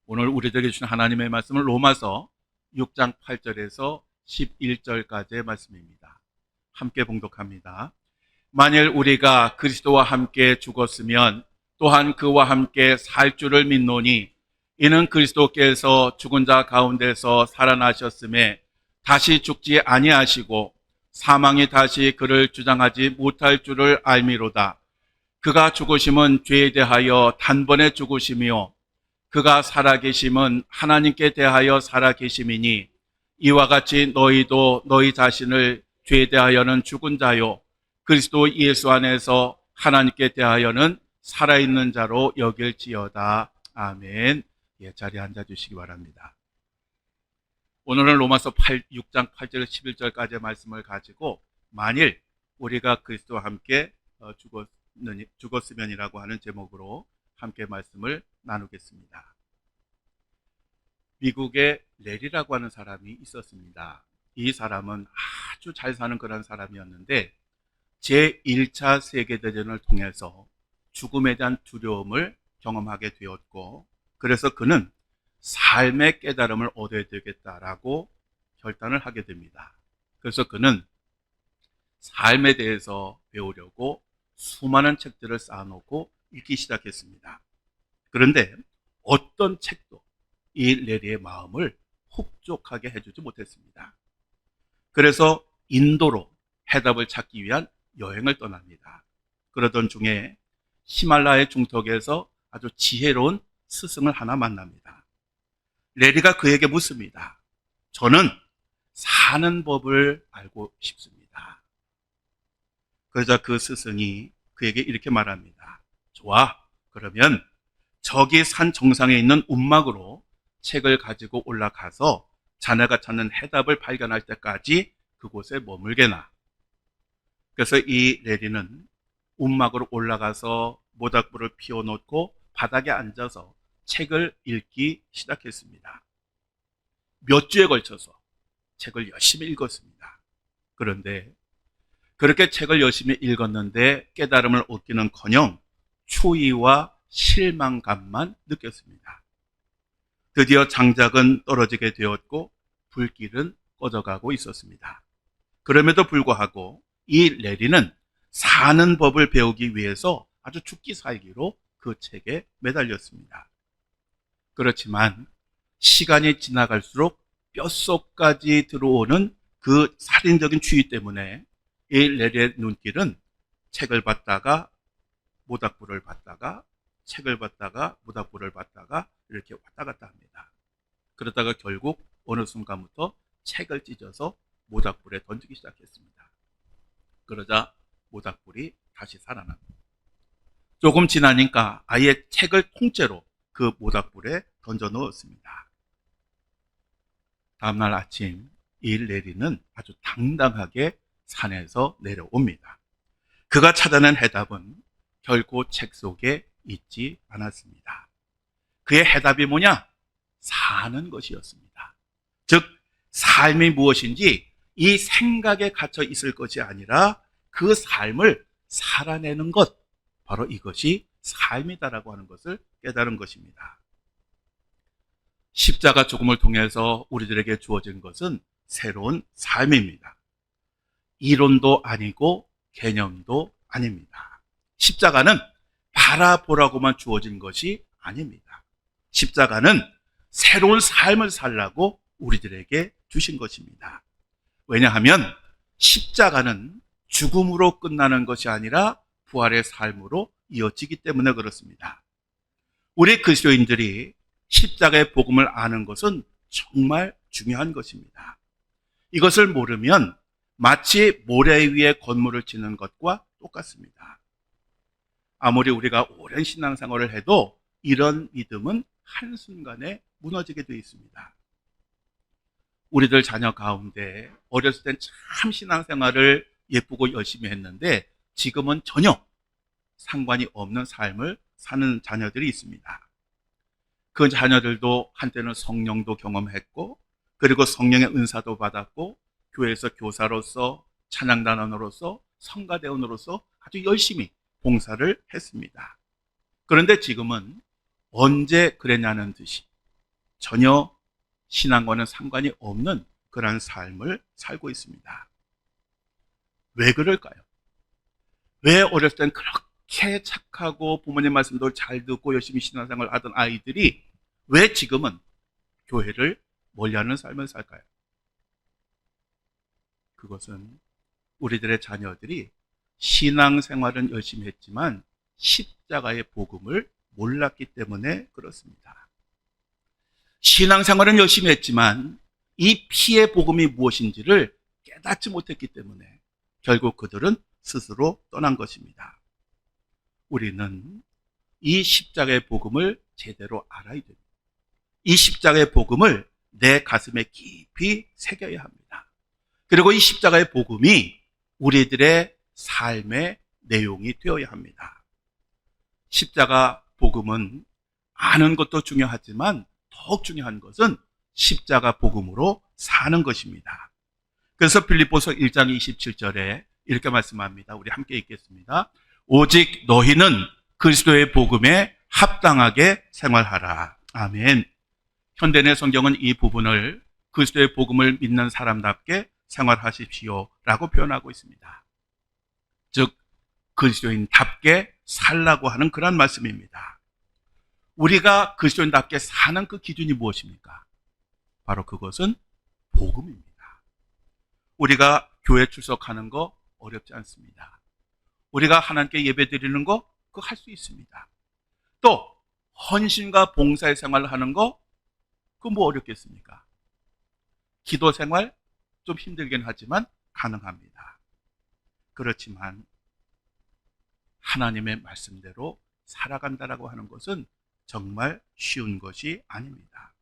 오늘 우리에게 주신 하나님의 말씀은 로마서 6장 8절에서 11절까지의 말씀입니다. 함께 봉독합니다. 만일 우리가 그리스도와 함께 죽었으면 또한 그와 함께 살 줄을 믿노니 이는 그리스도께서 죽은 자 가운데서 살아나셨음에 다시 죽지 아니하시고 사망이 다시 그를 주장하지 못할 줄을 알미로다. 그가 죽으심은 죄에 대하여 단번에 죽으심이요 그가 살아계심은 하나님께 대하여 살아계심이니 이와 같이 너희도 너희 자신을 죄에 대하여는 죽은 자요 그리스도 예수 안에서 하나님께 대하여는 살아있는 자로 여길지어다. 아멘. 예, 자리에 앉아주시기 바랍니다. 오늘은 로마서 6장 8절 11절까지의 말씀을 가지고 만일 우리가 그리스도와 함께 죽었으면이라고 하는 제목으로 함께 말씀을 나누겠습니다. 미국에 레리라고 하는 사람이 있었습니다. 이 사람은 아주 잘 사는 그런 사람이었는데 제1차 세계대전을 통해서 죽음에 대한 두려움을 경험하게 되었고, 그래서 그는 삶의 깨달음을 얻어야 되겠다라고 결단을 하게 됩니다. 그래서 그는 삶에 대해서 배우려고 수많은 책들을 쌓아놓고 읽기 시작했습니다. 그런데 어떤 책도 이 레리의 마음을 흡족하게 해주지 못했습니다. 그래서 인도로 해답을 찾기 위한 여행을 떠납니다. 그러던 중에 히말라야 중턱에서 아주 지혜로운 스승을 하나 만납니다. 레리가 그에게 묻습니다. 저는 사는 법을 알고 싶습니다. 그러자 그 스승이 그에게 이렇게 말합니다. 좋아, 그러면 저기 산 정상에 있는 움막으로 책을 가지고 올라가서 자네가 찾는 해답을 발견할 때까지 그곳에 머물게나. 그래서 이 레리는 움막으로 올라가서 모닥불을 피워놓고 바닥에 앉아서 책을 읽기 시작했습니다. 몇 주에 걸쳐서 책을 열심히 읽었습니다. 그런데 그렇게 책을 열심히 읽었는데 깨달음을 얻기는커녕 추위와 실망감만 느꼈습니다. 드디어 장작은 떨어지게 되었고 불길은 꺼져가고 있었습니다. 그럼에도 불구하고 이 레리는 사는 법을 배우기 위해서 아주 죽기 살기로 그 책에 매달렸습니다. 그렇지만 시간이 지나갈수록 뼛속까지 들어오는 그 살인적인 추위 때문에 이 레리의 눈길은 책을 받다가 모닥불을 받다가 책을 받다가 모닥불을 받다가 이렇게 왔다 갔다 합니다. 그러다가 결국 어느 순간부터 책을 찢어서 모닥불에 던지기 시작했습니다. 그러자 모닥불이 다시 살아납니다. 조금 지나니까 아예 책을 통째로 그 모닥불에 던져 넣었습니다. 다음날 아침 이 레리는 아주 당당하게 산에서 내려옵니다. 그가 찾아낸 해답은 결코 책 속에 있지 않았습니다. 그의 해답이 뭐냐? 사는 것이었습니다. 즉 삶이 무엇인지 이 생각에 갇혀 있을 것이 아니라 그 삶을 살아내는 것, 바로 이것이 삶이다라고 하는 것을 깨달은 것입니다. 십자가 죽음을 통해서 우리들에게 주어진 것은 새로운 삶입니다. 이론도 아니고 개념도 아닙니다. 십자가는 바라보라고만 주어진 것이 아닙니다. 십자가는 새로운 삶을 살라고 우리들에게 주신 것입니다. 왜냐하면 십자가는 죽음으로 끝나는 것이 아니라 부활의 삶으로 이어지기 때문에 그렇습니다. 우리 그리스도인들이 십자가의 복음을 아는 것은 정말 중요한 것입니다. 이것을 모르면 마치 모래 위에 건물을 짓는 것과 똑같습니다. 아무리 우리가 오랜 신앙생활을 해도 이런 믿음은 한순간에 무너지게 되어 있습니다. 우리들 자녀 가운데 어렸을 땐 참 신앙생활을 예쁘고 열심히 했는데 지금은 전혀 상관이 없는 삶을 사는 자녀들이 있습니다. 그 자녀들도 한때는 성령도 경험했고 그리고 성령의 은사도 받았고 교회에서 교사로서 찬양단원으로서 성가대원으로서 아주 열심히 봉사를 했습니다. 그런데 지금은 언제 그랬냐는 듯이 전혀 신앙과는 상관이 없는 그러한 삶을 살고 있습니다. 왜 그럴까요? 왜 어렸을 땐 그렇게 착하고 부모님 말씀도 잘 듣고 열심히 신앙생활을 하던 아이들이 왜 지금은 교회를 멀리하는 삶을 살까요? 그것은 우리들의 자녀들이 신앙생활은 열심히 했지만 십자가의 복음을 몰랐기 때문에 그렇습니다. 신앙생활은 열심히 했지만 이 피의 복음이 무엇인지를 깨닫지 못했기 때문에 결국 그들은 스스로 떠난 것입니다. 우리는 이 십자가의 복음을 제대로 알아야 됩니다. 이 십자가의 복음을 내 가슴에 깊이 새겨야 합니다. 그리고 이 십자가의 복음이 우리들의 삶의 내용이 되어야 합니다. 십자가 복음은 아는 것도 중요하지만 더욱 중요한 것은 십자가 복음으로 사는 것입니다. 그래서 빌립보서 1장 27절에 이렇게 말씀합니다. 우리 함께 읽겠습니다. 오직 너희는 그리스도의 복음에 합당하게 생활하라. 아멘. 현대의 성경은 이 부분을 그리스도의 복음을 믿는 사람답게 생활하십시오 라고 표현하고 있습니다. 즉 그리스도인답게 살라고 하는 그런 말씀입니다. 우리가 그리스도인답게 사는 그 기준이 무엇입니까? 바로 그것은 복음입니다. 우리가 교회 출석하는 거 어렵지 않습니다. 우리가 하나님께 예배 드리는 거 그거 할 수 있습니다. 또 헌신과 봉사의 생활을 하는 거 그거 뭐 어렵겠습니까? 기도 생활 좀 힘들긴 하지만 가능합니다. 그렇지만 하나님의 말씀대로 살아간다라고 하는 것은 정말 쉬운 것이 아닙니다.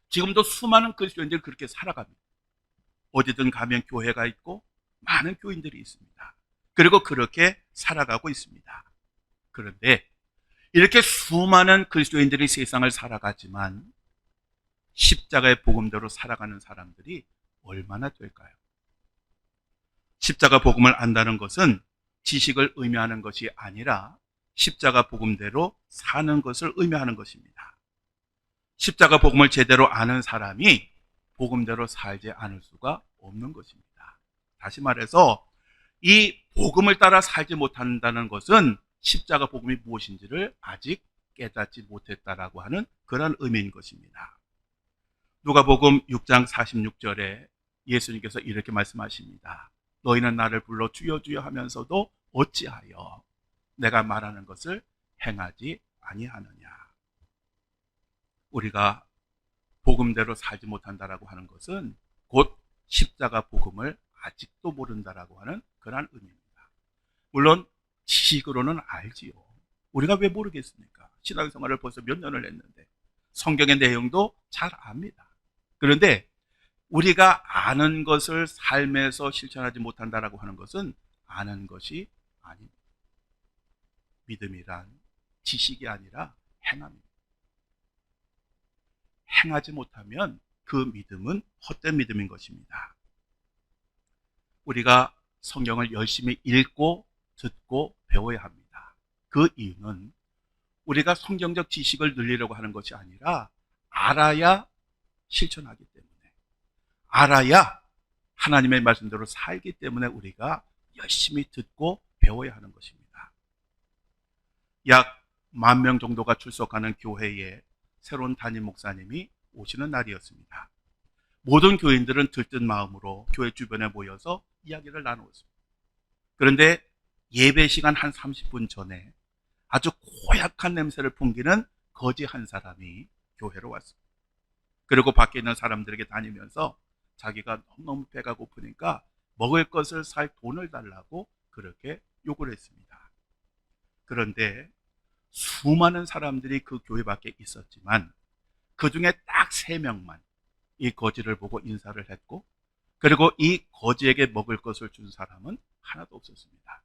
지금도 수많은 그리스도인들이 그렇게 살아갑니다. 어디든 가면 교회가 있고 많은 교인들이 있습니다. 그리고 그렇게 살아가고 있습니다. 그런데 이렇게 수많은 그리스도인들이 세상을 살아가지만 십자가의 복음대로 살아가는 사람들이 얼마나 될까요? 십자가 복음을 안다는 것은 지식을 의미하는 것이 아니라 십자가 복음대로 사는 것을 의미하는 것입니다. 십자가 복음을 제대로 아는 사람이 복음대로 살지 않을 수가 없는 것입니다. 다시 말해서 이 복음을 따라 살지 못한다는 것은 십자가 복음이 무엇인지를 아직 깨닫지 못했다라고 하는 그런 의미인 것입니다. 누가복음 6장 46절에 예수님께서 이렇게 말씀하십니다. 너희는 나를 불러 주여 주여 하면서도 어찌하여 내가 말하는 것을 행하지 아니하느냐. 우리가 복음대로 살지 못한다라고 하는 것은 곧 십자가 복음을 아직도 모른다라고 하는 그런 의미입니다. 물론 지식으로는 알지요. 우리가 왜 모르겠습니까? 신앙생활을 벌써 몇 년을 했는데 성경의 내용도 잘 압니다. 그런데 우리가 아는 것을 삶에서 실천하지 못한다라고 하는 것은 아는 것이 아닙니다. 믿음이란 지식이 아니라 행함입니다. 행하지 못하면 그 믿음은 헛된 믿음인 것입니다. 우리가 성경을 열심히 읽고 듣고 배워야 합니다. 그 이유는 우리가 성경적 지식을 늘리려고 하는 것이 아니라 알아야 실천하기 때문에, 알아야 하나님의 말씀대로 살기 때문에 우리가 열심히 듣고 배워야 하는 것입니다. 약 10,000명 정도가 출석하는 교회에 새로운 담임 목사님이 오시는 날이었습니다. 모든 교인들은 들뜬 마음으로 교회 주변에 모여서 이야기를 나누었습니다. 그런데 예배 시간 한 30분 전에 아주 고약한 냄새를 풍기는 거지 한 사람이 교회로 왔습니다. 그리고 밖에 있는 사람들에게 다니면서 자기가 너무 배가 고프니까 먹을 것을 살 돈을 달라고 그렇게 요구를 했습니다. 그런데 수많은 사람들이 그 교회 밖에 있었지만 그 중에 딱 3명만 이 거지를 보고 인사를 했고, 그리고 이 거지에게 먹을 것을 준 사람은 하나도 없었습니다.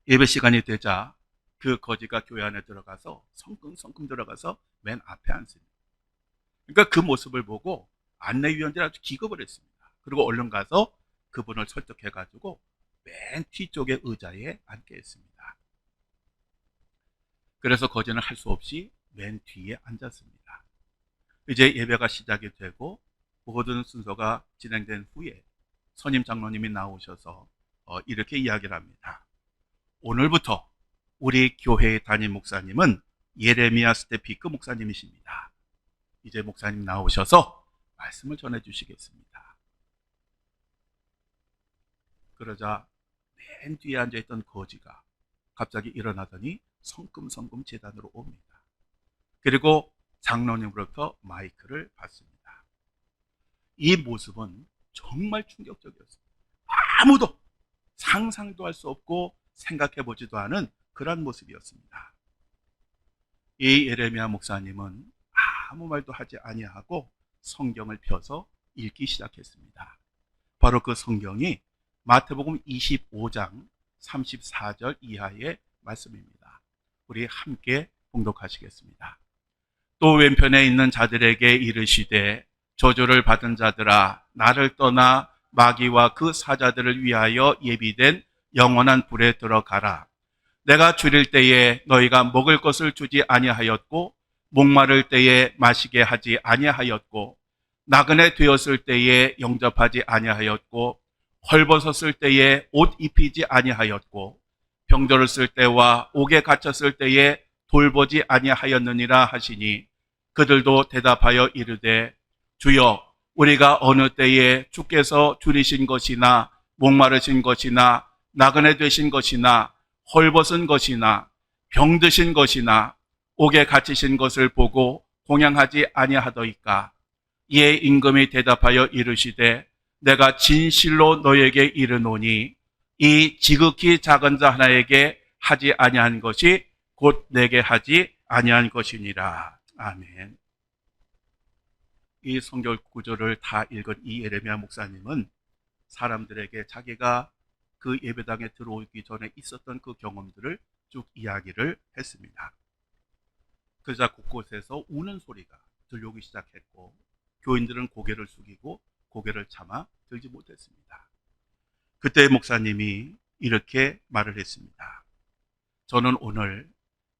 예배 시간이 되자 그 거지가 교회 안에 들어가서 성큼성큼 들어가서 맨 앞에 앉습니다. 그러니까 그 모습을 보고 안내위원들이 아주 기겁을 했습니다. 그리고 얼른 가서 그분을 설득해가지고 맨 뒤쪽의 의자에 앉게 했습니다. 그래서 거지는 할 수 없이 맨 뒤에 앉았습니다. 이제 예배가 시작이 되고 모든 순서가 진행된 후에 선임 장로님이 나오셔서 이렇게 이야기를 합니다. 오늘부터 우리 교회의 담임 목사님은 예레미야 스테피크 목사님이십니다. 이제 목사님 나오셔서 말씀을 전해 주시겠습니다. 그러자 맨 뒤에 앉아있던 거지가 갑자기 일어나더니 성큼성큼 제단으로 옵니다. 그리고 장로님으로부터 마이크를 받습니다. 이 모습은 정말 충격적이었습니다. 아무도 상상도 할 수 없고 생각해보지도 않은 그런 모습이었습니다. 이 예레미야 목사님은 아무 말도 하지 아니하고 성경을 펴서 읽기 시작했습니다. 바로 그 성경이 마태복음 25장 34절 이하의 말씀입니다. 우리 함께 봉독하시겠습니다. 또 왼편에 있는 자들에게 이르시되 저주를 받은 자들아 나를 떠나 마귀와 그 사자들을 위하여 예비된 영원한 불에 들어가라. 내가 줄일 때에 너희가 먹을 것을 주지 아니하였고 목마를 때에 마시게 하지 아니하였고 나그네 되었을 때에 영접하지 아니하였고 헐벗었을 때에 옷 입히지 아니하였고 병들었을 때와 옥에 갇혔을 때에 돌보지 아니하였느니라 하시니 그들도 대답하여 이르되 주여 우리가 어느 때에 주께서 줄이신 것이나 목마르신 것이나 나그네 되신 것이나 헐벗은 것이나 병드신 것이나 옥에 갇히신 것을 보고 공양하지 아니하더이까. 이에 임금이 대답하여 이르시되 내가 진실로 너에게 이르노니 이 지극히 작은 자 하나에게 하지 아니한 것이 곧 내게 하지 아니한 것이니라. 아멘. 이 성경 구절을 다 읽은 이 예레미야 목사님은 사람들에게 자기가 그 예배당에 들어오기 전에 있었던 그 경험들을 쭉 이야기를 했습니다. 그러자 곳곳에서 우는 소리가 들려오기 시작했고 교인들은 고개를 숙이고 고개를 참아 들지 못했습니다. 그때 목사님이 이렇게 말을 했습니다. 저는 오늘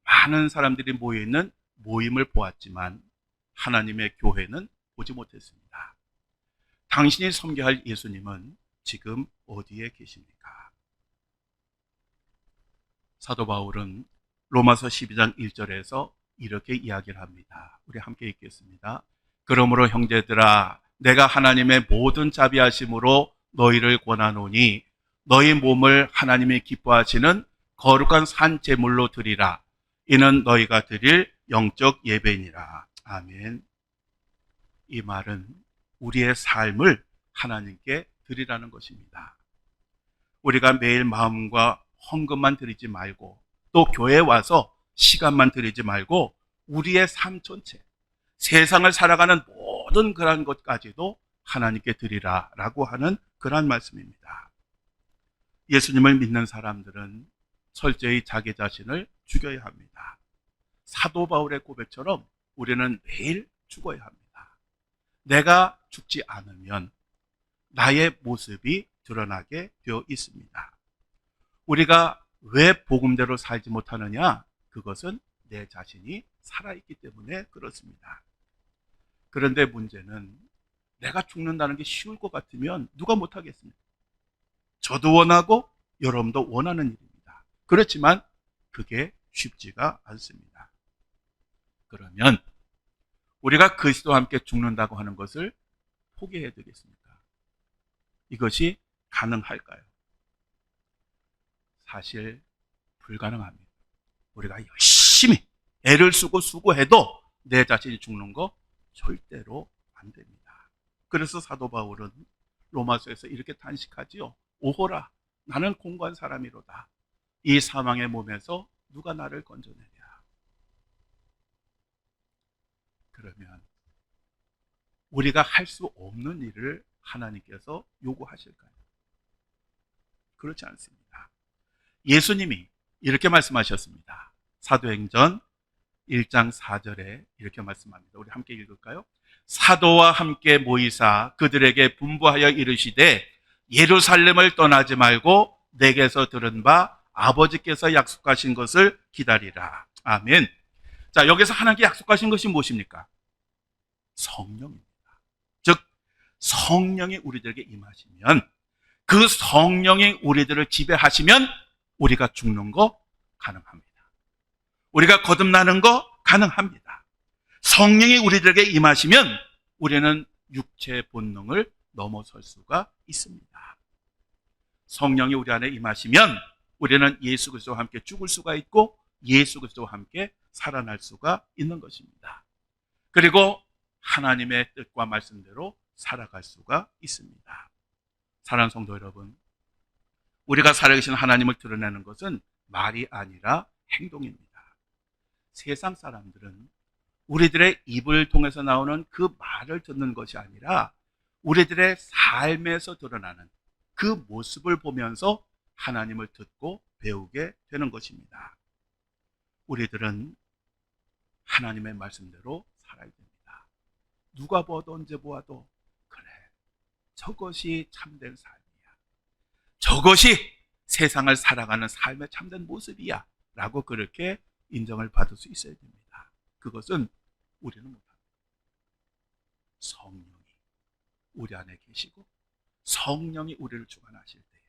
많은 사람들이 모여있는 모임을 보았지만 하나님의 교회는 보지 못했습니다. 당신이 섬겨할 예수님은 지금 어디에 계십니까? 사도 바울은 로마서 12장 1절에서 이렇게 이야기를 합니다. 우리 함께 읽겠습니다. 그러므로 형제들아 내가 하나님의 모든 자비하심으로 너희를 권하노니 너희 몸을 하나님이 기뻐하시는 거룩한 산 제물로 드리라. 이는 너희가 드릴 영적 예배니라. 아멘. 이 말은 우리의 삶을 하나님께 드리라는 것입니다. 우리가 매일 마음과 헌금만 드리지 말고 또 교회에 와서 시간만 드리지 말고 우리의 삶 전체, 세상을 살아가는 모든 그런 것까지도 하나님께 드리라라고 하는 그런 말씀입니다. 예수님을 믿는 사람들은 철저히 자기 자신을 죽여야 합니다. 사도 바울의 고백처럼 우리는 매일 죽어야 합니다. 내가 죽지 않으면 나의 모습이 드러나게 되어 있습니다. 우리가 왜 복음대로 살지 못하느냐? 그것은 내 자신이 살아있기 때문에 그렇습니다. 그런데 문제는 내가 죽는다는 게 쉬울 것 같으면 누가 못하겠습니까? 저도 원하고 여러분도 원하는 일입니다. 그렇지만 그게 쉽지가 않습니다. 그러면 우리가 그리스도와 함께 죽는다고 하는 것을 포기해야 되겠습니까? 이것이 가능할까요? 사실 불가능합니다. 우리가 열심히 애를 쓰고 수고해도 내 자신이 죽는 거 절대로 안 됩니다. 그래서 사도 바울은 로마서에서 이렇게 탄식하지요. 오호라 나는 공고한 사람이로다. 이 사망의 몸에서 누가 나를 건져내랴. 그러면 우리가 할 수 없는 일을 하나님께서 요구하실까요? 그렇지 않습니다. 예수님이 이렇게 말씀하셨습니다. 사도행전 1장 4절에 이렇게 말씀합니다. 우리 함께 읽을까요? 사도와 함께 모이사 그들에게 분부하여 이르시되 예루살렘을 떠나지 말고 내게서 들은 바 아버지께서 약속하신 것을 기다리라. 아멘. 자, 여기서 하나님께 약속하신 것이 무엇입니까? 성령입니다. 즉 성령이 우리들에게 임하시면, 그 성령이 우리들을 지배하시면 우리가 죽는 거 가능합니다. 우리가 거듭나는 거 가능합니다. 성령이 우리들에게 임하시면 우리는 육체의 본능을 넘어설 수가 있습니다. 성령이 우리 안에 임하시면 우리는 예수 그리스도와 함께 죽을 수가 있고 예수 그리스도와 함께 살아날 수가 있는 것입니다. 그리고 하나님의 뜻과 말씀대로 살아갈 수가 있습니다. 사랑하는 성도 여러분, 우리가 살아계신 하나님을 드러내는 것은 말이 아니라 행동입니다. 세상 사람들은 우리들의 입을 통해서 나오는 그 말을 듣는 것이 아니라 우리들의 삶에서 드러나는 그 모습을 보면서 하나님을 듣고 배우게 되는 것입니다. 우리들은 하나님의 말씀대로 살아야 됩니다. 누가 보아도 언제 보아도 그래, 저것이 참된 삶이야, 저것이 세상을 살아가는 삶의 참된 모습이야 라고 그렇게 인정을 받을 수 있어야 됩니다. 그것은 우리는 못합니다. 성령이 우리 안에 계시고 성령이 우리를 주관하실 때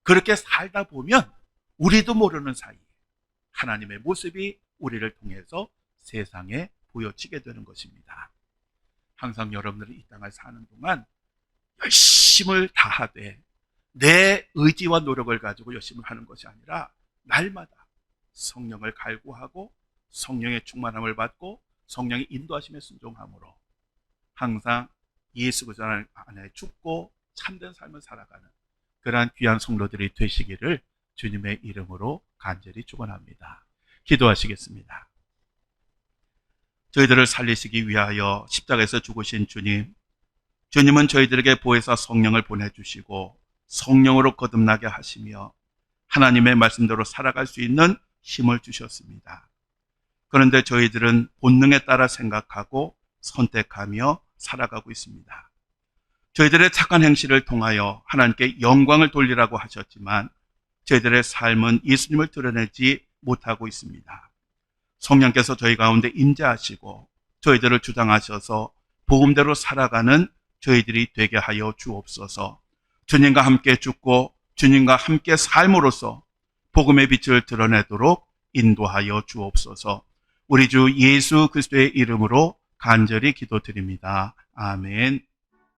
그렇게 살다 보면 우리도 모르는 사이에 하나님의 모습이 우리를 통해서 세상에 보여지게 되는 것입니다. 항상 여러분들이 이 땅을 사는 동안 열심을 다하되 내 의지와 노력을 가지고 열심을 하는 것이 아니라 날마다 성령을 갈구하고 성령의 충만함을 받고 성령의 인도하심에 순종함으로 항상 예수 그리스도 안에 죽고 참된 삶을 살아가는 그러한 귀한 성도들이 되시기를 주님의 이름으로 간절히 축원합니다. 기도하시겠습니다. 저희들을 살리시기 위하여 십자가에서 죽으신 주님, 주님은 저희들에게 보혜사 성령을 보내주시고 성령으로 거듭나게 하시며 하나님의 말씀대로 살아갈 수 있는 힘을 주셨습니다. 그런데 저희들은 본능에 따라 생각하고 선택하며 살아가고 있습니다. 저희들의 착한 행실을 통하여 하나님께 영광을 돌리라고 하셨지만 저희들의 삶은 예수님을 드러내지 못하고 있습니다. 성령께서 저희 가운데 임재하시고 저희들을 주장하셔서 복음대로 살아가는 저희들이 되게 하여 주옵소서. 주님과 함께 죽고 주님과 함께 삶으로써 복음의 빛을 드러내도록 인도하여 주옵소서. 우리 주 예수 그리스도의 이름으로 간절히 기도드립니다. 아멘.